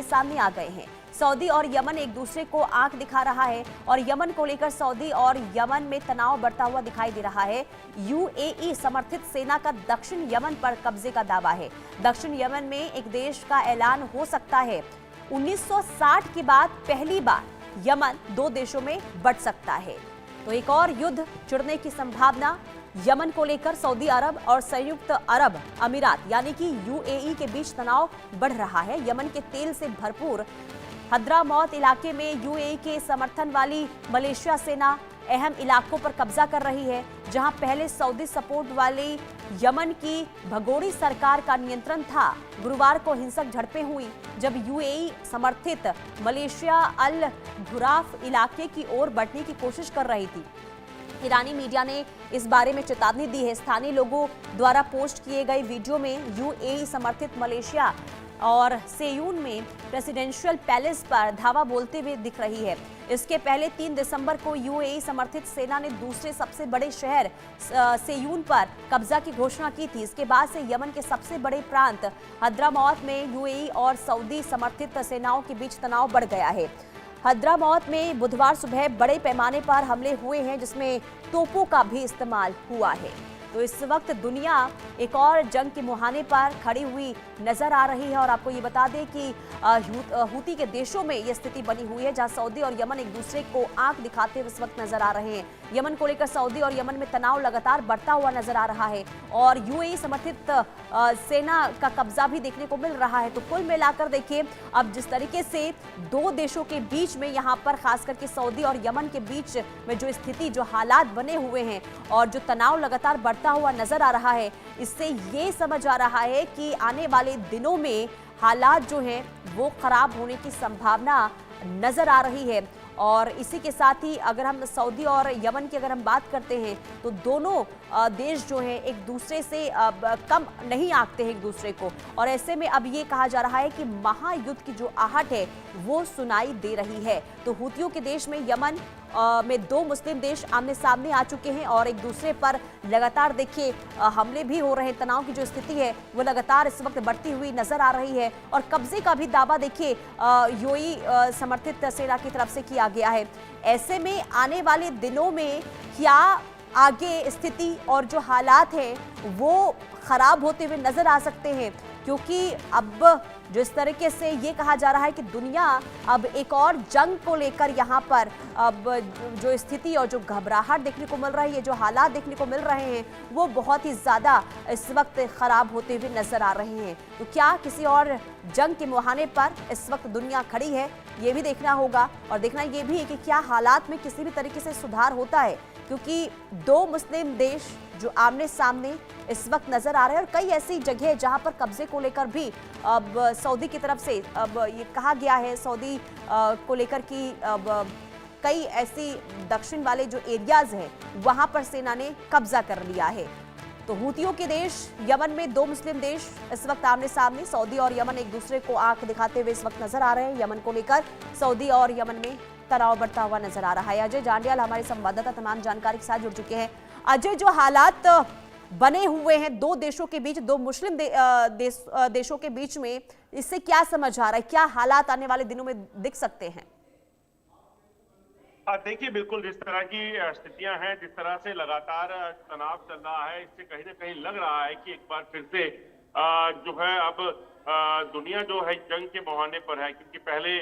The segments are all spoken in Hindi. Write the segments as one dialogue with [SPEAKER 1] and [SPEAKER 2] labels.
[SPEAKER 1] सामने आ गए हैं। सऊदी और यमन एक दूसरे को आंख दिखा रहा है और यमन को लेकर सऊदी और यमन में तनाव बढ़ता हुआ दिखाई दे रहा है। यूएई समर्थित सेना का दक्षिण यमन पर कब्जे का दावा है। दक्षिण यमन में एक देश का ऐलान हो सकता है। 1960 के बाद पहली बार यमन दो देशों में बंट सकता है। तो एक और युद्ध छिड़ने की संभावना यमन को लेकर सऊदी अरब और संयुक्त अरब अमीरात यानी कि यूएई के बीच तनाव बढ़ रहा है। यमन के तेल से भरपूर हद्रामौत इलाके में यूएई के समर्थन वाली मलेशिया सेना अहम इलाकों पर कब्जा कर रही है, जहां पहले सऊदी सपोर्ट वाली यमन की भगोड़ी सरकार का नियंत्रण था। गुरुवार को हिंसक झड़पें हुई जब यूएई समर्थित मलेशिया अल घुराफ इलाके की ओर बढ़ने की कोशिश कर रही थी। ईरानी मीडिया ने इस बारे में चेतावनी दी है। स्थानीय लोगों द्वारा पोस्ट किए गए वीडियो में यूएई समर्थित मलेशिया और सेयून में प्रेसिडेंशियल पैलेस पर धावा बोलते हुए दिख रही है। इसके पहले 3 दिसंबर को यूएई समर्थित सेना ने दूसरे सबसे बड़े शहर सेयून पर कब्जा की घोषणा की थी। इसके बाद से यमन के सबसे बड़े प्रांत हद्रामौत में यूएई और सऊदी समर्थित सेनाओं के बीच तनाव बढ़ गया है। हद्रामौत में बुधवार सुबह बड़े पैमाने पर हमले हुए हैं, जिसमें तोपों का भी इस्तेमाल हुआ है। तो इस वक्त दुनिया एक और जंग के मुहाने पर खड़ी हुई नजर आ रही है और आपको ये बता दें कि हूती के देशों में ये स्थिति बनी हुई है, जहां सऊदी और यमन एक दूसरे को आंख दिखाते हुए इस वक्त नजर आ रहे हैं। यमन को लेकर सऊदी और यमन में तनाव लगातार बढ़ता हुआ नजर आ रहा है और यूएई समर्थित सेना का कब्जा भी देखने को मिल रहा है। तो कुल मिलाकर देखिए, अब जिस तरीके से दो देशों के बीच में यहाँ पर खास करके सऊदी और यमन के बीच में जो स्थिति, जो हालात बने हुए हैं और जो तनाव लगातार बढ़ता हुआ नजर आ रहा है, इससे ये समझ आ रहा है कि आने वाले दिनों में हालात जो हैं वो खराब होने की संभावना नजर आ रही है। और इसी के साथ ही अगर हम सऊदी और यमन की अगर हम बात करते हैं तो दोनों देश जो हैं एक दूसरे से कम नहीं आंकते हैं एक दूसरे को, और ऐसे में अब ये कहा जा रहा है कि महायुद्ध की जो आहट है वो सुनाई दे रही है। तो हूतियों के देश में यमन में दो मुस्लिम देश आमने सामने आ चुके हैं और एक दूसरे पर लगातार देखिए हमले भी हो रहे हैं। तनाव की जो स्थिति है वो लगातार इस वक्त बढ़ती हुई नजर आ रही है और कब्जे का भी दावा देखिए यूएई समर्थित सेना की तरफ से किया गया है। ऐसे में आने वाले दिनों में क्या आगे स्थिति और जो हालात हैं वो खराब होते हुए नजर आ सकते हैं, क्योंकि अब जो इस तरीके से ये कहा जा रहा है कि दुनिया अब एक और जंग को लेकर यहाँ पर अब जो स्थिति और जो घबराहट देखने को मिल रही है, जो हालात देखने को मिल रहे हैं वो बहुत ही ज़्यादा इस वक्त खराब होते हुए नजर आ रहे हैं। तो क्या किसी और जंग के मुहाने पर इस वक्त दुनिया खड़ी है, ये भी देखना होगा। और देखना ये भी है कि क्या हालात में किसी भी तरीके से सुधार होता है, क्योंकि दो मुस्लिम देश जो आमने सामने इस वक्त नजर आ रहे हैं और कई ऐसी जगह जहां पर कब्जे को लेकर भी अब सऊदी की तरफ से अब ये कहा गया है सऊदी को लेकर कि अब कई ऐसी दक्षिण वाले जो एरियाज हैं वहां पर सेना ने कब्जा कर लिया है। तो हूतियों के देश यमन में दो मुस्लिम देश इस वक्त आमने सामने, सऊदी और यमन एक दूसरे को आंख दिखाते हुए इस वक्त नजर आ रहे हैं। यमन को लेकर सऊदी और यमन में तनाव बढ़ता हुआ नजर आ रहा है। अजय जांडियाल हमारे संवाददाता तमाम जानकारी के साथ जुड़ चुके हैं। अजय, जो हालात बने हुए हैं दो देशों के बीच, दो मुस्लिम देशों के बीच में, इससे क्या समझ आ रहा है, क्या हालात आने वाले दिनों में दिख सकते हैं?
[SPEAKER 2] देखिए, बिल्कुल जिस तरह की स्थितियां हैं, जिस तरह से लगातार तनाव चल रहा है, इससे कहीं ना कहीं लग रहा है कि एक बार फिर से जो है अब दुनिया जो है जंग के मुहाने पर है। क्योंकि पहले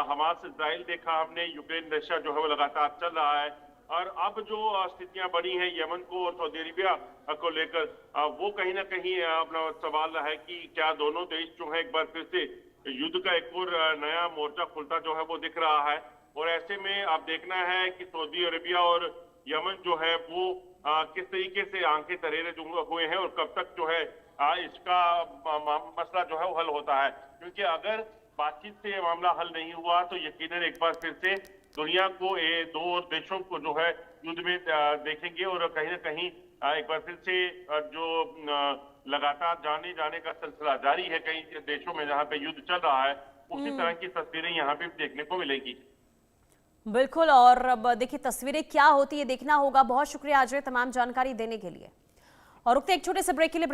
[SPEAKER 2] हमास इजराइल देखा हमने, यूक्रेन रशिया जो है वो लगातार चल रहा है, और अब जो स्थितियां बनी हैं यमन को और सऊदी अरेबिया को लेकर, वो कहीं ना कहीं अपना सवाल है कि क्या दोनों देश जो है एक बार फिर से युद्ध का एक और नया मोर्चा खुलता जो है वो दिख रहा है। और ऐसे में अब देखना है कि सऊदी अरेबिया और यमन जो है वो किस तरीके से आंखें तरेरे हुए हैं और कब तक जो है इसका मसला जो है वो हल होता है। क्योंकि अगर बातचीत से ये मामला हल नहीं हुआ तो यकीनन एक बार फिर से दुनिया को ये दो देशों को जो है युद्ध में देखेंगे और कहीं ना कहीं एक बार फिर से जो लगातार जाने का सिलसिला जारी है कई देशों में जहां पे युद्ध चल रहा है, उसी तरह की तस्वीरें यहाँ पे देखने को मिलेगी।
[SPEAKER 1] बिल्कुल, और अब देखिए तस्वीरें क्या होती है देखना होगा। बहुत शुक्रिया अजय तमाम जानकारी देने के लिए। और रुकते एक छोटे से ब्रेक के लिए।